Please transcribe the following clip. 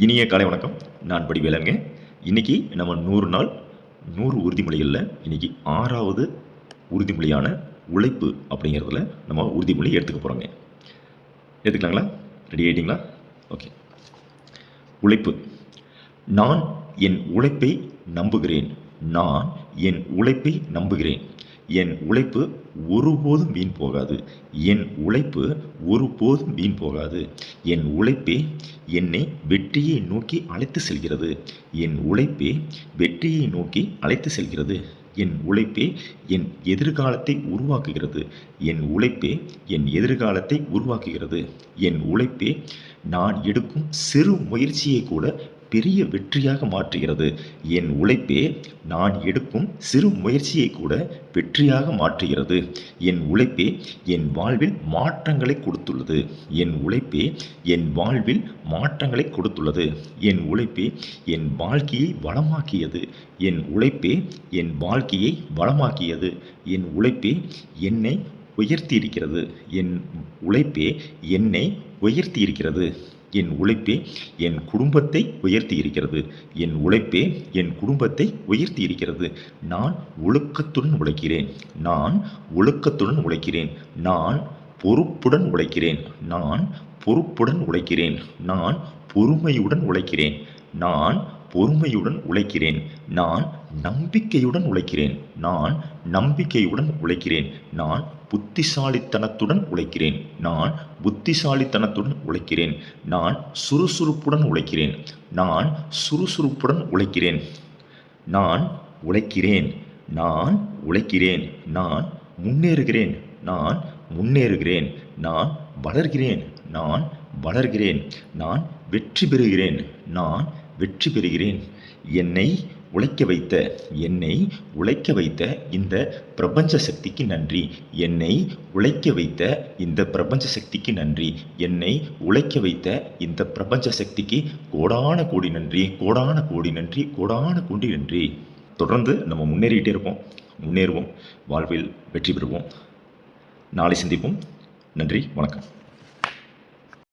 இனிய காலை வணக்கம். நான் வடிவேலனுங்க. இன்றைக்கி நம்ம 100 நாள் 100 உறுதிமொழிகளில் இன்றைக்கி 6வது உறுதிமொழியான உழைப்பு அப்படிங்கிறதுல நம்ம உறுதிமொழி எடுத்துக்க போகிறோங்க. எடுத்துக்கலாங்களா? ரெடி ஆகிட்டிங்களா? ஓகே. உழைப்பு. நான் என் உழைப்பை நம்புகிறேன். நான் என் உழைப்பை நம்புகிறேன். என் உழைப்பு ஒருபோதும் வீண் போகாது. என் உழைப்பு ஒருபோதும் வீண் போகாது. என் உழைப்பே என்னை வெற்றியை நோக்கி அழைத்து செல்கிறது. என் உழைப்பே வெற்றியை நோக்கி அழைத்து செல்கிறது. என் உழைப்பே என் எதிர்காலத்தை உருவாக்குகிறது. என் உழைப்பே என் எதிர்காலத்தை உருவாக்குகிறது. என் உழைப்பே நான் எடுக்கும் சிறு முயற்சியை கூட பெரிய வெற்றியாக மாற்றுகிறது. என் உழைப்பே நான் எடுக்கும் சிறு முயற்சியை கூட வெற்றியாக மாற்றுகிறது. என் உழைப்பே என் வாழ்வில் மாற்றங்களை கொடுத்துள்ளது. என் உழைப்பே என் வாழ்வில் மாற்றங்களை கொடுத்துள்ளது. என் உழைப்பே என் வாழ்க்கையை வளமாக்கியது. என் உழைப்பே என் வாழ்க்கையை வளமாக்கியது. என் உழைப்பே என்னை உயர்த்தி இருக்கிறது. என் உழைப்பே என்னை உயர்த்தி இருக்கிறது. என் உழைப்பே என் குடும்பத்தை உயர்த்தி இருக்கிறது. என் உழைப்பே என் குடும்பத்தை உயர்த்தி இருக்கிறது. நான் ஒழுக்கத்துடன் உழைக்கிறேன். நான் ஒழுக்கத்துடன் உழைக்கிறேன். நான் பொறுப்புடன் உழைக்கிறேன். நான் பொறுப்புடன் உழைக்கிறேன். நான் பொறுமையுடன் உழைக்கிறேன். நான் பொறுமையுடன் உழைக்கிறேன். நான் நம்பிக்கையுடன் உழைக்கிறேன். நான் நம்பிக்கையுடன் உழைக்கிறேன். நான் புத்திசாலித்தனத்துடன் உழைக்கிறேன். நான் புத்திசாலித்தனத்துடன் உழைக்கிறேன். நான் சுறுசுறுப்புடன் உழைக்கிறேன். நான் சுறுசுறுப்புடன் உழைக்கிறேன். நான் உழைக்கிறேன். நான் உழைக்கிறேன். நான் முன்னேறுகிறேன். நான் முன்னேறுகிறேன். நான் வளர்கிறேன். நான் வளர்கிறேன். நான் வெற்றி பெறுகிறேன். நான் வெற்றி பெறுகிறேன். என்னை உழைக்க வைத்த இந்த பிரபஞ்ச சக்திக்கு நன்றி. என்னை உழைக்க வைத்த இந்த பிரபஞ்ச சக்திக்கு நன்றி. என்னை உழைக்க வைத்த இந்த பிரபஞ்ச சக்திக்கு கோடான கோடி நன்றி. கோடான கோடி நன்றி. கோடான கோடி நன்றி. தொடர்ந்து நம்ம முன்னேறிக்கிட்டே இருப்போம். முன்னேறுவோம். வாழ்வில் வெற்றி பெறுவோம். நாளை சந்திப்போம். நன்றி. வணக்கம்.